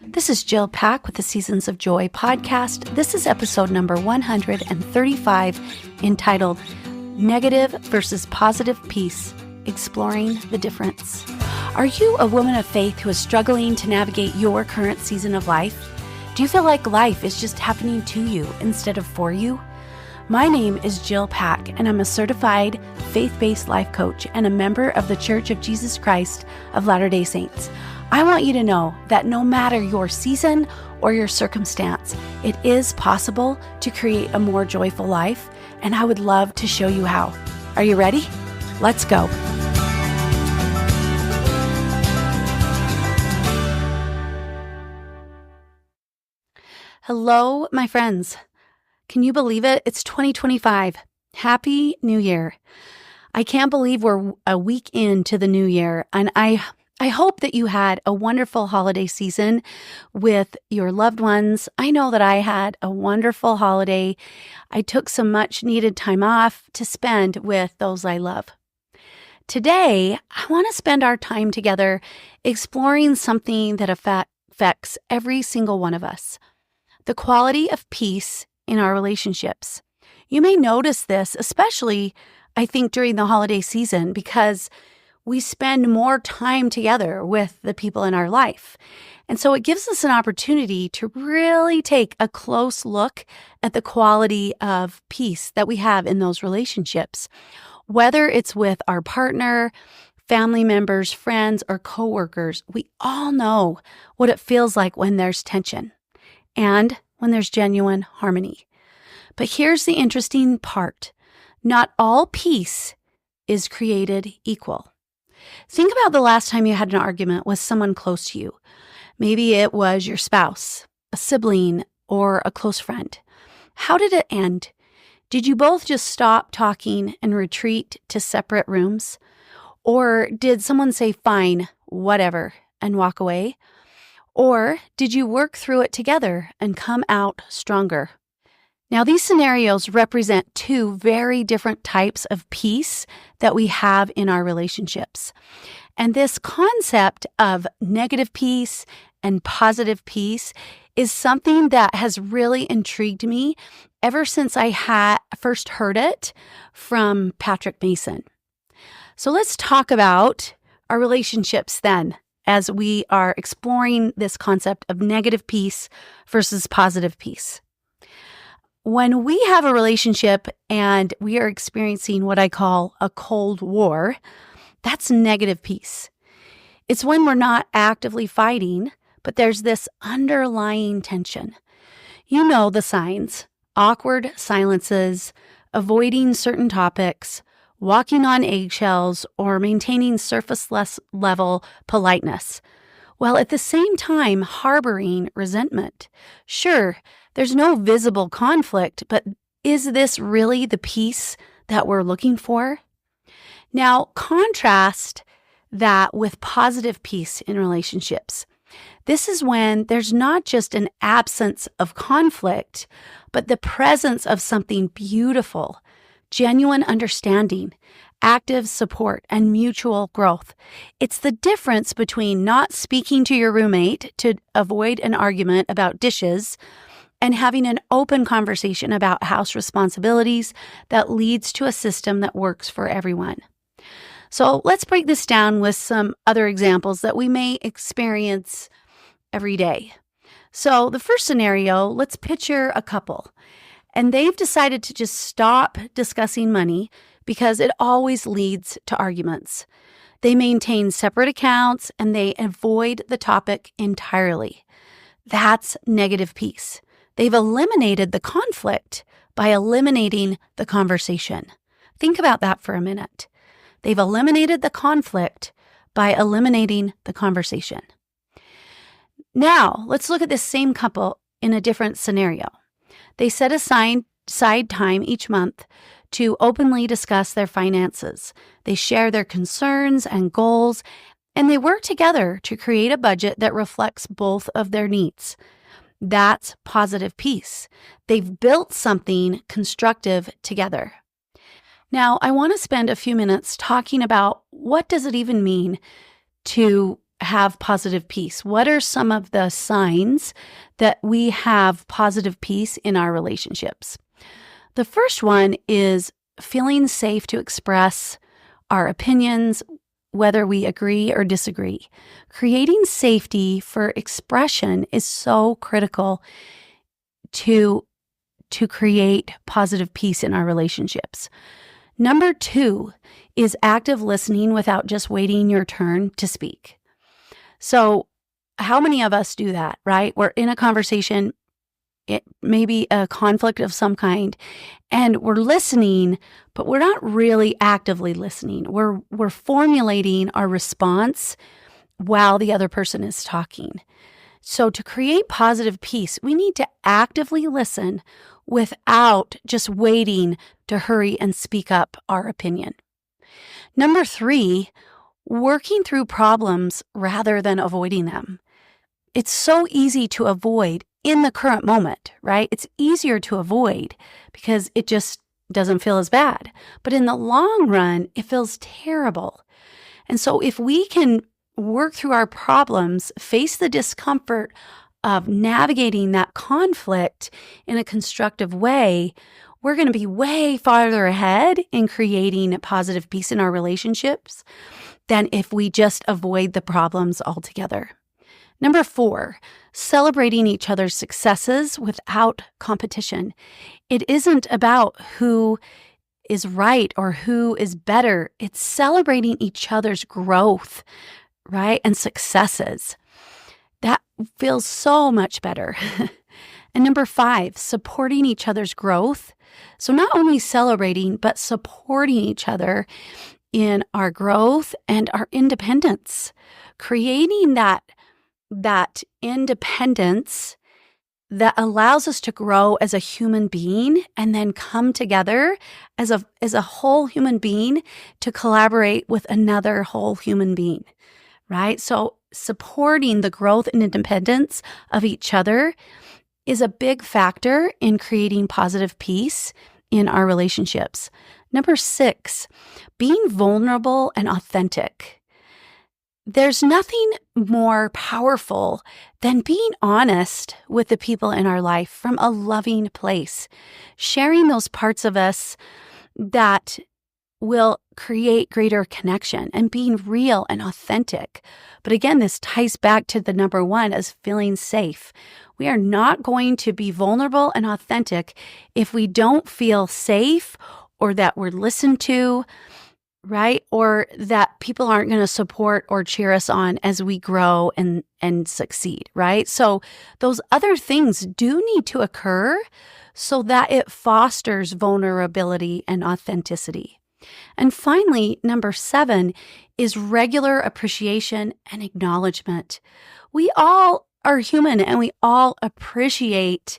This is Jill Pack with the Seasons of Joy podcast. This is episode number 135, entitled Negative versus Positive Peace, Exploring the Difference. Are you a woman of faith who is struggling to navigate your current season of life? Do you feel like life is just happening to you instead of for you? My name is Jill Pack, and I'm a certified faith-based life coach and a member of the Church of Jesus Christ of Latter-day Saints. I want you to know that no matter your season or your circumstance, it is possible to create a more joyful life, and I would love to show you how. Are you ready? Let's go. Hello, my friends. Can you believe it? It's 2025. Happy New Year. I can't believe we're a week into the new year, and I hope that you had a wonderful holiday season with your loved ones. I know that I had a wonderful holiday. I took some much needed time off to spend with those I love. Today, I want to spend our time together exploring something that affects every single one of us: the quality of peace in our relationships. You may notice this, especially, I think, during the holiday season, because we spend more time together with the people in our life. And so it gives us an opportunity to really take a close look at the quality of peace that we have in those relationships, whether it's with our partner, family members, friends, or coworkers. We all know what it feels like when there's tension and when there's genuine harmony. But here's the interesting part. Not all peace is created equal. Think about the last time you had an argument with someone close to you. Maybe it was your spouse, a sibling, or a close friend. How did it end? Did you both just stop talking and retreat to separate rooms? Or did someone say, fine, whatever, and walk away? Or did you work through it together and come out stronger? Now, these scenarios represent two very different types of peace that we have in our relationships. And this concept of negative peace and positive peace is something that has really intrigued me ever since I first heard it from Patrick Mason. So let's talk about our relationships then, as we are exploring this concept of negative peace versus positive peace. When we have a relationship and we are experiencing what I call a cold war, that's negative peace. It's when we're not actively fighting, but there's this underlying tension. You know the signs: awkward silences, avoiding certain topics, walking on eggshells, or maintaining surface level politeness, while at the same time harboring resentment. Sure, there's no visible conflict, but is this really the peace that we're looking for? Now, contrast that with positive peace in relationships. This is when there's not just an absence of conflict, but the presence of something beautiful, genuine understanding, active support, and mutual growth. It's the difference between not speaking to your roommate to avoid an argument about dishes and having an open conversation about house responsibilities that leads to a system that works for everyone. So let's break this down with some other examples that we may experience every day. So the first scenario, let's picture a couple, and they've decided to just stop discussing money because it always leads to arguments. They maintain separate accounts and they avoid the topic entirely. That's negative peace. They've eliminated the conflict by eliminating the conversation. Think about that for a minute. They've eliminated the conflict by eliminating the conversation. Now, let's look at this same couple in a different scenario. They set aside time each month to openly discuss their finances. They share their concerns and goals, and they work together to create a budget that reflects both of their needs. That's positive peace. They've built something constructive together. Now, I want to spend a few minutes talking about what does it even mean to have positive peace? What are some of the signs that we have positive peace in our relationships? The first one is feeling safe to express our opinions, whether we agree or disagree. Creating safety for expression is so critical to create positive peace in our relationships. Number 2 is active listening without just waiting your turn to speak. So how many of us do that, right? We're in a conversation, it may be a conflict of some kind, and we're listening, but we're not really actively listening. We're formulating our response while the other person is talking. So to create positive peace, we need to actively listen without just waiting to hurry and speak up our opinion. Number 3, working through problems rather than avoiding them. It's so easy to avoid in the current moment, right? It's easier to avoid because it just doesn't feel as bad. But in the long run, it feels terrible. And so if we can work through our problems, face the discomfort of navigating that conflict in a constructive way, we're going to be way farther ahead in creating a positive peace in our relationships than if we just avoid the problems altogether. Number 4, celebrating each other's successes without competition. It isn't about who is right or who is better. It's celebrating each other's growth, right? And successes. That feels so much better. And number 5, supporting each other's growth. So not only celebrating, but supporting each other in our growth and our independence. Creating that independence that allows us to grow as a human being and then come together as a whole human being to collaborate with another whole human being, right? So supporting the growth and independence of each other is a big factor in creating positive peace in our relationships. Number 6, being vulnerable and authentic. There's nothing more powerful than being honest with the people in our life from a loving place, sharing those parts of us that will create greater connection and being real and authentic. But again, this ties back to the number 1 as feeling safe. We are not going to be vulnerable and authentic if we don't feel safe or that we're listened to, right? Or that people aren't going to support or cheer us on as we grow and succeed, right? So those other things do need to occur so that it fosters vulnerability and authenticity. And finally, number 7 is regular appreciation and acknowledgement. We all are human and we all appreciate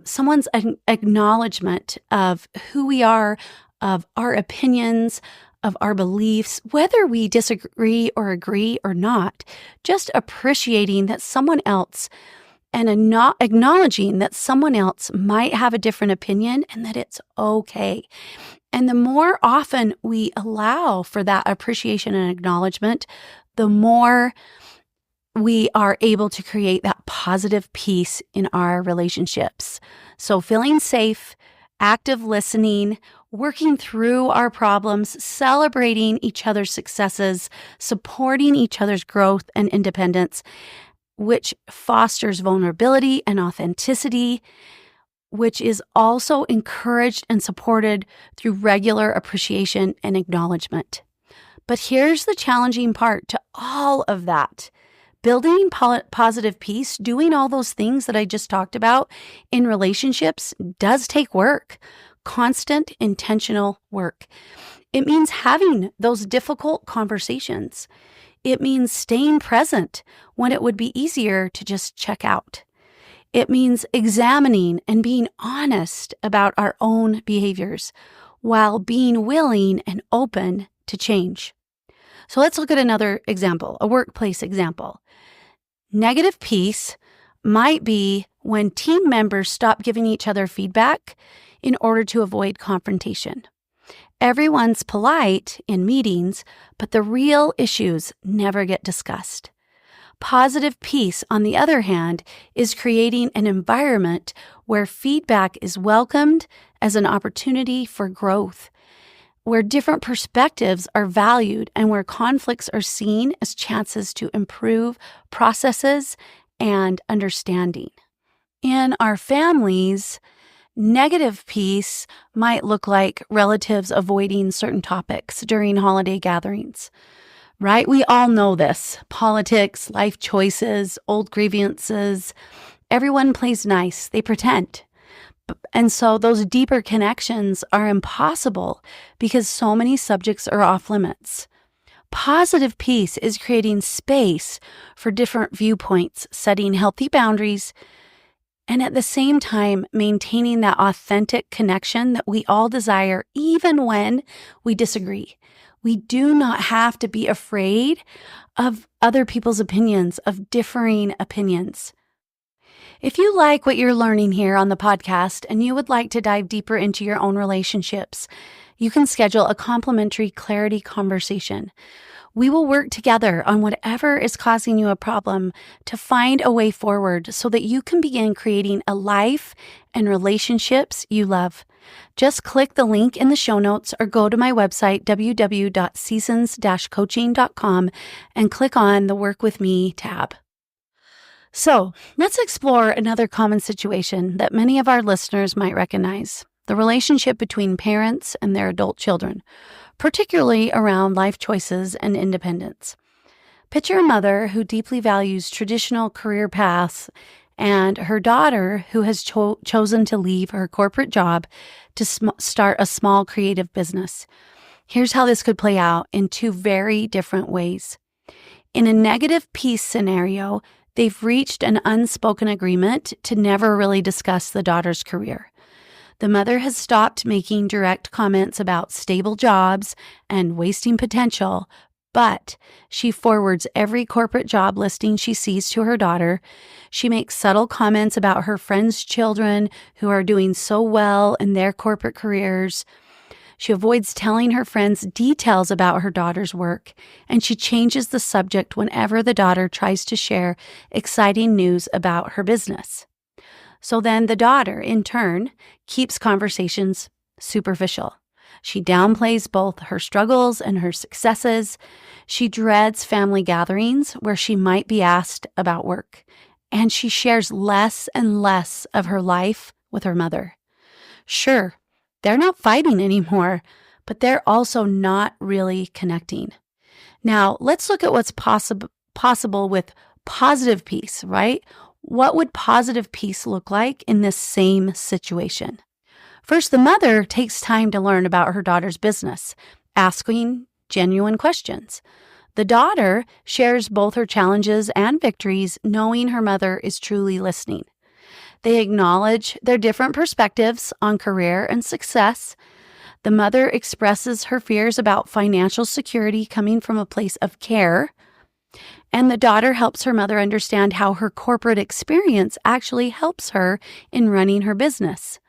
someone's acknowledgement of who we are, of our opinions, of our beliefs, whether we disagree or agree or not, just appreciating that someone else and acknowledging that someone else might have a different opinion and that it's okay. And the more often we allow for that appreciation and acknowledgement, the more we are able to create that positive peace in our relationships. So feeling safe, active listening, working through our problems, celebrating each other's successes, supporting each other's growth and independence, which fosters vulnerability and authenticity, which is also encouraged and supported through regular appreciation and acknowledgement. But here's the challenging part to all of that. Building positive peace, doing all those things that I just talked about in relationships does take work, constant, intentional work. It means having those difficult conversations. It means staying present when it would be easier to just check out. It means examining and being honest about our own behaviors while being willing and open to change. So let's look at another example, a workplace example. Negative peace might be when team members stop giving each other feedback in order to avoid confrontation. Everyone's polite in meetings, but the real issues never get discussed. Positive peace, on the other hand, is creating an environment where feedback is welcomed as an opportunity for growth, where different perspectives are valued, and where conflicts are seen as chances to improve processes and understanding. In our families, negative peace might look like relatives avoiding certain topics during holiday gatherings, right? We all know this. Politics, life choices, old grievances. Everyone plays nice. They pretend. And so those deeper connections are impossible because so many subjects are off limits. Positive peace is creating space for different viewpoints, setting healthy boundaries, and at the same time, maintaining that authentic connection that we all desire, even when we disagree. We do not have to be afraid of other people's opinions, of differing opinions. If you like what you're learning here on the podcast and you would like to dive deeper into your own relationships, you can schedule a complimentary clarity conversation. We will work together on whatever is causing you a problem to find a way forward so that you can begin creating a life and relationships you love. Just click the link in the show notes or go to my website, www.seasons-coaching.com, and click on the Work With Me tab. So let's explore another common situation that many of our listeners might recognize: the relationship between parents and their adult children, particularly around life choices and independence. Picture a mother who deeply values traditional career paths and her daughter who has chosen to leave her corporate job to start a small creative business. Here's how this could play out in two very different ways. In a negative peace scenario, they've reached an unspoken agreement to never really discuss the daughter's career. The mother has stopped making direct comments about stable jobs and wasting potential, but she forwards every corporate job listing she sees to her daughter. She makes subtle comments about her friends' children who are doing so well in their corporate careers. She avoids telling her friends details about her daughter's work, and she changes the subject whenever the daughter tries to share exciting news about her business. So then the daughter, in turn, keeps conversations superficial. She downplays both her struggles and her successes. She dreads family gatherings where she might be asked about work, and she shares less and less of her life with her mother. Sure, they're not fighting anymore, but they're also not really connecting. Now, let's look at what's possible with positive peace, right? What would positive peace look like in this same situation? First, the mother takes time to learn about her daughter's business, asking genuine questions. The daughter shares both her challenges and victories, knowing her mother is truly listening. They acknowledge their different perspectives on career and success. The mother expresses her fears about financial security coming from a place of care. And the daughter helps her mother understand how her corporate experience actually helps her in running her business.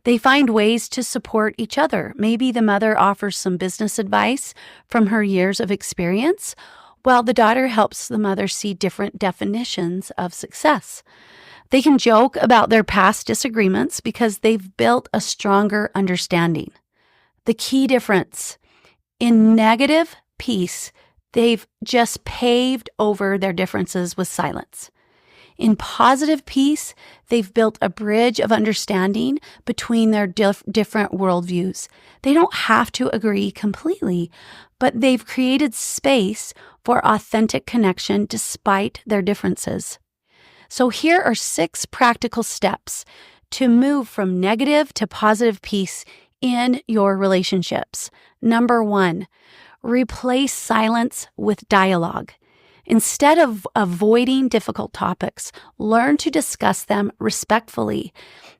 They find ways to support each other. Maybe the mother offers some business advice from her years of experience, while the daughter helps the mother see different definitions of success. They can joke about their past disagreements because they've built a stronger understanding. The key difference: in negative peace, they've just paved over their differences with silence. In positive peace, they've built a bridge of understanding between their different worldviews. They don't have to agree completely, but they've created space for authentic connection despite their differences. So here are 6 practical steps to move from negative to positive peace in your relationships. Number 1, replace silence with dialogue. Instead of avoiding difficult topics, learn to discuss them respectfully.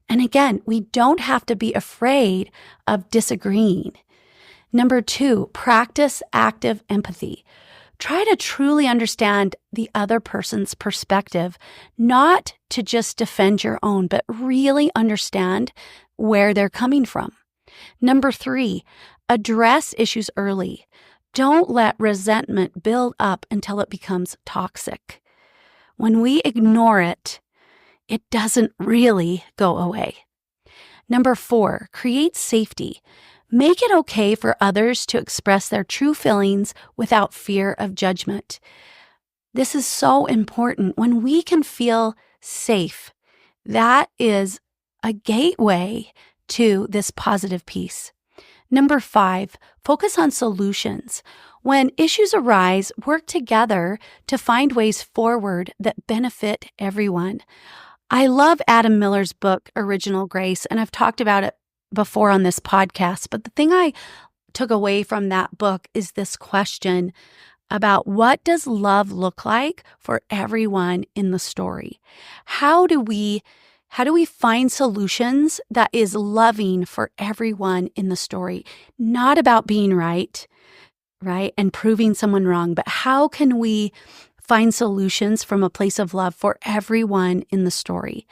And again, we don't have to be afraid of disagreeing. Number 2, practice active empathy. Try to truly understand the other person's perspective, not to just defend your own, but really understand where they're coming from. Number 3, address issues early. Don't let resentment build up until it becomes toxic. When we ignore it, it doesn't really go away. Number 4, create safety. Make it okay for others to express their true feelings without fear of judgment. This is so important. When we can feel safe, that is a gateway to this positive peace. Number 5, focus on solutions. When issues arise, work together to find ways forward that benefit everyone. I love Adam Miller's book, Original Grace, and I've talked about it before on this podcast. But the thing I took away from that book is this question about what does love look like for everyone in the story? How do we find solutions that is loving for everyone in the story? Not about being right, and proving someone wrong, but how can we find solutions from a place of love for everyone in the story?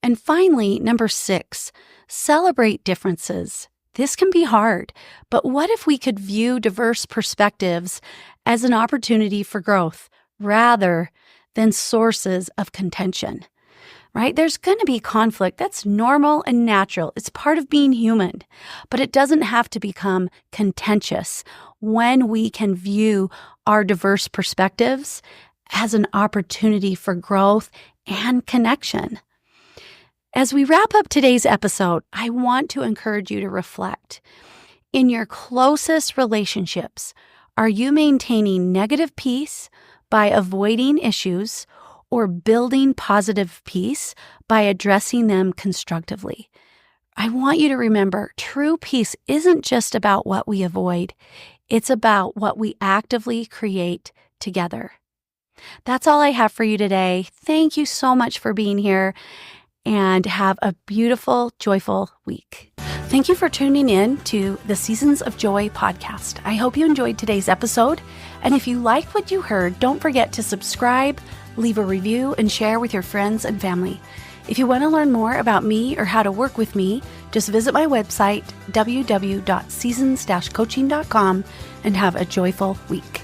And finally, number 6, celebrate differences. This can be hard, but what if we could view diverse perspectives as an opportunity for growth rather than sources of contention? Right? There's going to be conflict. That's normal and natural. It's part of being human, but it doesn't have to become contentious when we can view our diverse perspectives as an opportunity for growth and connection. As we wrap up today's episode, I want to encourage you to reflect. In your closest relationships, are you maintaining negative peace by avoiding issues or building positive peace by addressing them constructively? I want you to remember, true peace isn't just about what we avoid. It's about what we actively create together. That's all I have for you today. Thank you so much for being here, and have a beautiful, joyful week. Thank you for tuning in to the Seasons of Joy podcast. I hope you enjoyed today's episode. And if you liked what you heard, don't forget to subscribe, leave a review, and share with your friends and family. If you want to learn more about me or how to work with me, just visit my website, www.seasons-coaching.com, and have a joyful week.